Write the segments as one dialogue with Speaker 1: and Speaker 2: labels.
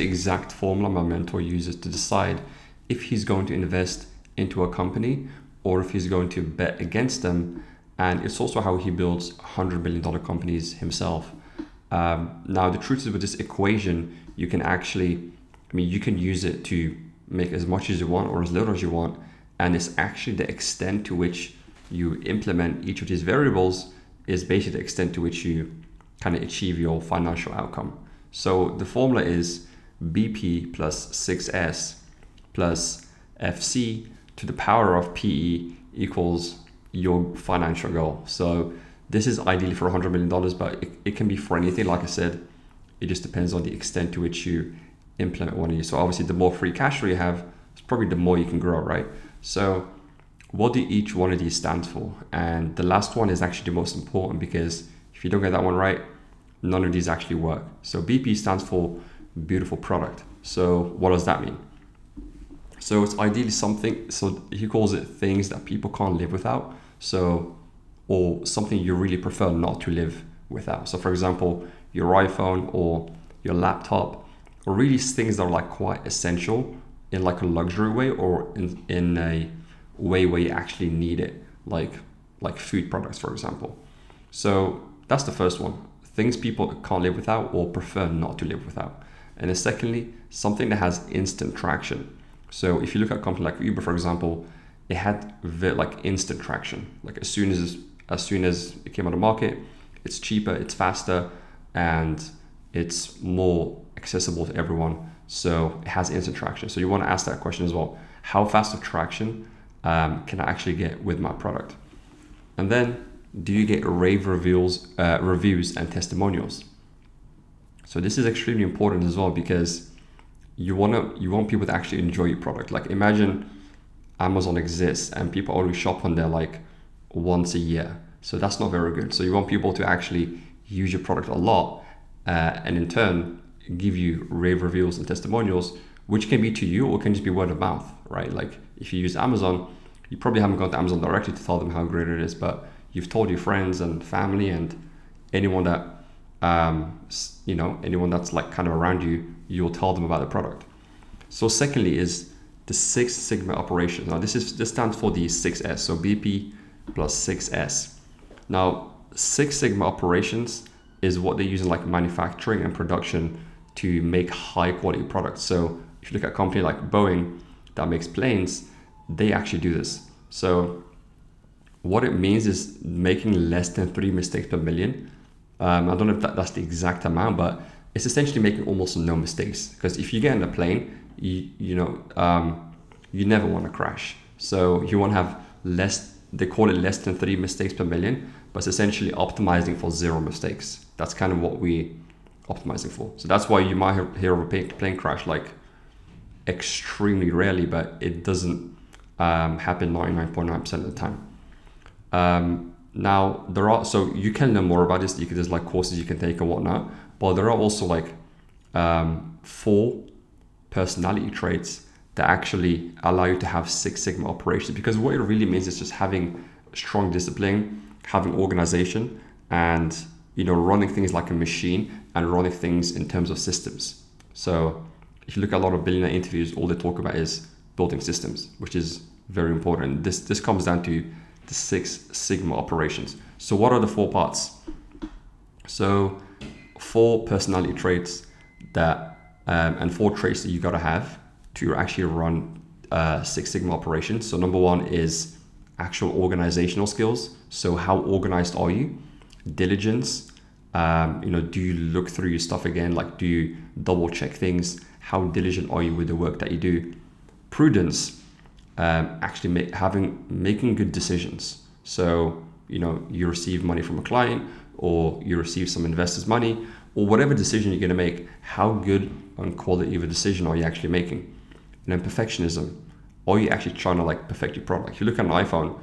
Speaker 1: The exact formula my mentor uses to decide if he's going to invest into a company or if he's going to bet against them. And it's also how he builds $100 million companies himself. Now, the truth is with this equation, you can actually, you can use it to make as much as you want or as little as you want. And it's actually the extent to which you implement each of these variables is basically the extent to which you kind of achieve your financial outcome. So the formula is BP plus 6S plus FC to the power of PE equals your financial goal. So this is ideally for $100 million, but it can be for anything. Like I said, it just depends on the extent to which you implement one of these. So obviously the more free cash flow you have, it's probably the more you can grow, right? So what do each one of these stand for? And the last one is actually the most important, because if you don't get that one right, none of these actually work. So BP stands for beautiful product. So what does that mean? So it's ideally something, so he calls it things that people can't live without. So, or something you really prefer not to live without. So for example, your iPhone or your laptop, or really things that are like quite essential in like a luxury way, or in a way where you actually need it, like food products, for example. So that's the first one. Things people can't live without or prefer not to live without. And then secondly, something that has instant traction. So if you look at a company like Uber, for example, it had like instant traction. Like as soon as it came on the market, it's cheaper, it's faster, and it's more accessible to everyone. So it has instant traction. So you want to ask that question as well. How fast of traction can I actually get with my product? And then, do you get rave reviews and testimonials? So this is extremely important as well, because you want people to actually enjoy your product. Like imagine Amazon exists and people only shop on there like once a year. So that's not very good. So you want people to actually use your product a lot, and in turn give you rave reviews and testimonials, which can be to you or can just be word of mouth, right? Like if you use Amazon, you probably haven't gone to Amazon directly to tell them how great it is, but you've told your friends and family and anyone that anyone that's like kind of around you, you'll tell them about the product. So secondly is the Six Sigma operations. Now this stands for the 6S, so BP plus 6S. Now Six Sigma operations is what they use in like manufacturing and production to make high quality products. So if you look at a company like Boeing that makes planes, they actually do this. So what it means is making less than 3 mistakes per million. I don't know if that's the exact amount, but it's essentially making almost no mistakes. Because if you get in a plane, you never want to crash. So you want to have less, they call it less than 3 mistakes per million, but it's essentially optimizing for 0 mistakes. That's kind of what we optimizing for. So that's why you might hear of a plane crash like extremely rarely, but it doesn't happen 99.9% of the time. Now so you can learn more about this. There's like courses you can take and whatnot, but there are also like 4 personality traits that actually allow you to have Six Sigma operations, because what it really means is just having strong discipline, having organization, and running things like a machine and running things in terms of systems. So if you look at a lot of billionaire interviews, all they talk about is building systems, which is very important. This comes down to the Six Sigma operations. So what are the 4 parts? So 4 personality traits that and 4 traits that you got to have to actually run Six Sigma operations. So number 1 is actual organizational skills. So how organized are you? Diligence. Do you look through your stuff again? Like, do you double check things? How diligent are you with the work that you do? Prudence. Actually making good decisions. So you receive money from a client, or you receive some investors' money, or whatever decision you're going to make, how good on quality of a decision are you actually making? And then perfectionism. Are you actually trying to like perfect your product? If you look at an iPhone,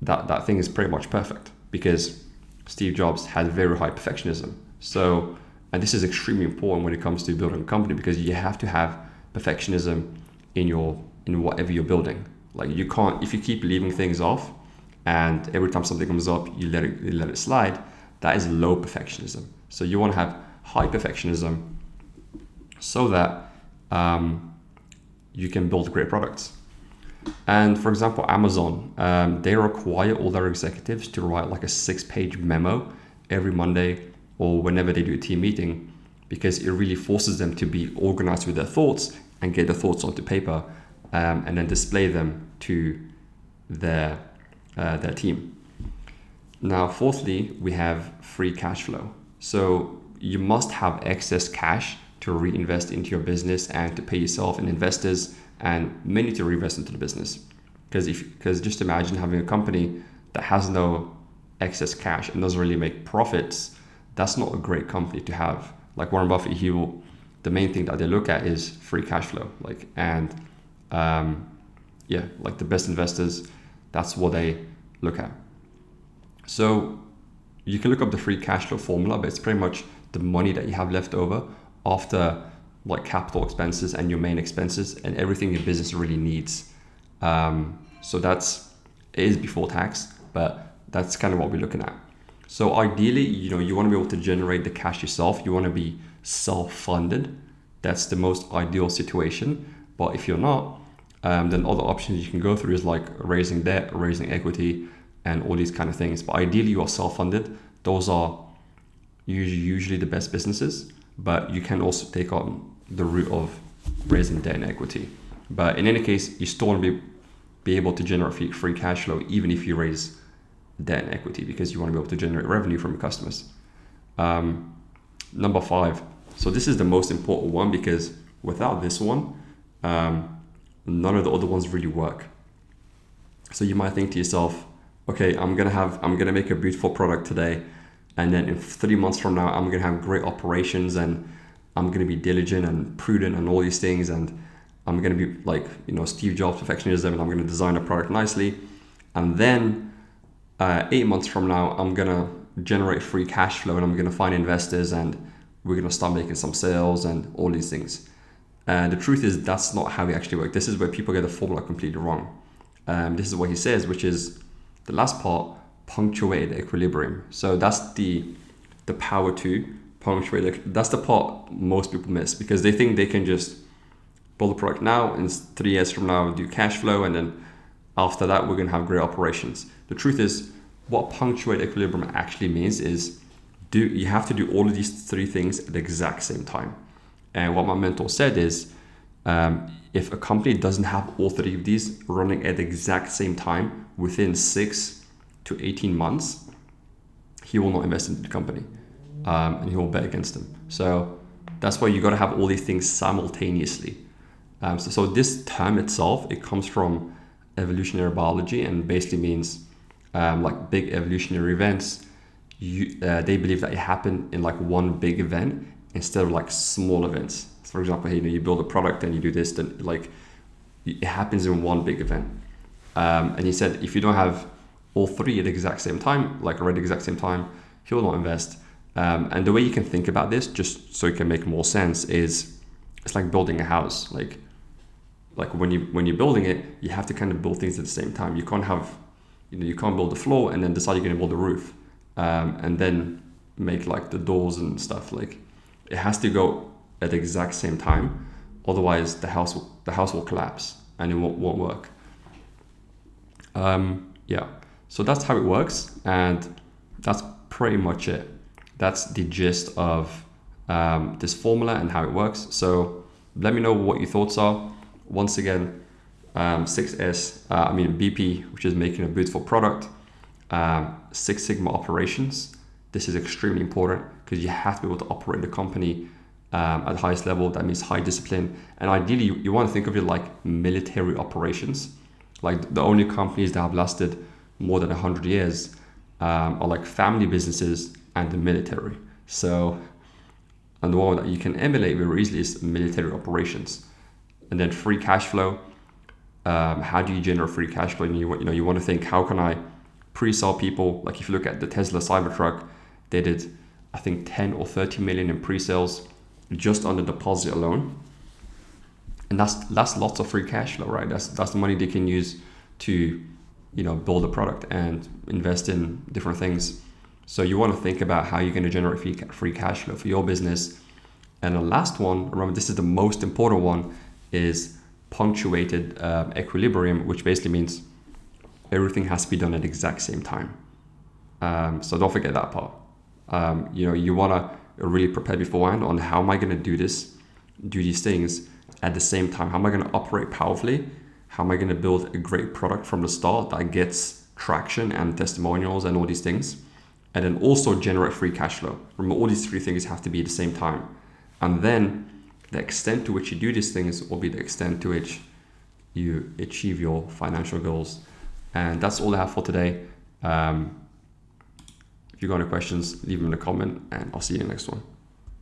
Speaker 1: that thing is pretty much perfect, because Steve Jobs had very high perfectionism. So, and this is extremely important when it comes to building a company, because you have to have perfectionism in whatever you're building. Like you can't, if you keep leaving things off and every time something comes up, you let it slide, that is low perfectionism. So you want to have high perfectionism so that you can build great products. And for example, Amazon, they require all their executives to write like a 6-page memo every Monday or whenever they do a team meeting, because it really forces them to be organized with their thoughts and get the thoughts onto paper, and then display them to their team. Now, fourthly, we have free cash flow. So you must have excess cash to reinvest into your business and to pay yourself and investors, and mainly to reinvest into the business. Because just imagine having a company that has no excess cash and doesn't really make profits. That's not a great company to have. Like Warren Buffett, the main thing that they look at is free cash flow. Like the best investors, that's what they look at. So you can look up the free cash flow formula, but it's pretty much the money that you have left over after like capital expenses and your main expenses and everything your business really needs. So it is before tax, but that's kind of what we're looking at. So ideally, you want to be able to generate the cash yourself. You want to be self-funded. That's the most ideal situation. But if you're not, then other options you can go through is like raising debt, raising equity, and all these kind of things. But ideally, you are self-funded. Those are usually the best businesses, but you can also take on the route of raising debt and equity. But in any case, you still want to be able to generate free cash flow even if you raise debt and equity, because you want to be able to generate revenue from your customers. Number 5. So this is the most important one, because without this one, none of the other ones really work. So you might think to yourself, okay, I'm gonna make a beautiful product today, and then in 3 months from now, I'm gonna have great operations, and I'm gonna be diligent and prudent and all these things, and I'm gonna be like Steve Jobs perfectionism, and I'm gonna design a product nicely, and then 8 months from now, I'm gonna generate free cash flow, and I'm gonna find investors, and we're gonna start making some sales and all these things. And the truth is, that's not how it actually works. This is where people get the formula completely wrong. This is what he says, which is the last part, punctuated equilibrium. So that's the power to punctuated. That's the part most people miss, because they think they can just build a product now, and 3 years from now do cash flow, and then after that we're going to have great operations. The truth is, what punctuated equilibrium actually means is you have to do all of these 3 things at the exact same time. And what my mentor said is, if a company doesn't have all 3 of these running at the exact same time within 6 to 18 months, he will not invest in the company, and he will bet against them. So that's why you got to have all these things simultaneously. So this term itself, it comes from evolutionary biology, and basically means like big evolutionary events. They believe that it happened in like one big event instead of like small events. So for example, you build a product and you do this, then like it happens in one big event. And he said if you don't have all 3 at the exact same time, like right at the exact same time, he will not invest. And the way you can think about this, just so it can make more sense, is it's like building a house. Like when you're building it, you have to kind of build things at the same time. You can't have, you can't build the floor and then decide you're going to build the roof, and then make like the doors and stuff. Like it has to go at the exact same time, otherwise the house will collapse and it won't work. So that's how it works, and that's pretty much it. That's the gist of this formula and how it works. So let me know what your thoughts are. Once again, 6S, BP, which is making a beautiful product. 6 Sigma operations. This is extremely important, because you have to be able to operate the company at the highest level. That means high discipline, and ideally you want to think of it like military operations. Like the only companies that have lasted more than 100 years are like family businesses and the military. So, and the one that you can emulate very easily is military operations. And then free cash flow. How do you generate free cash flow? And you want to think, how can I pre-sell people? Like if you look at the Tesla Cybertruck, they did I think 10 or 30 million in pre-sales just on the deposit alone. And that's lots of free cash flow, right? That's the money they can use to build a product and invest in different things. So you want to think about how you're going to generate free cash flow for your business, And the last one, remember this is the most important one, is punctuated equilibrium, which basically means everything has to be done at the exact same time. So don't forget that part. You want to really prepare beforehand on how am I going to do these things at the same time. How am I going to operate powerfully? How am I going to build a great product from the start that gets traction and testimonials and all these things? And then also generate free cash flow. Remember, all these three things have to be at the same time. And then the extent to which you do these things will be the extent to which you achieve your financial goals. And that's all I have for today. If you got any questions, leave them in the comment, and I'll see you in the next one.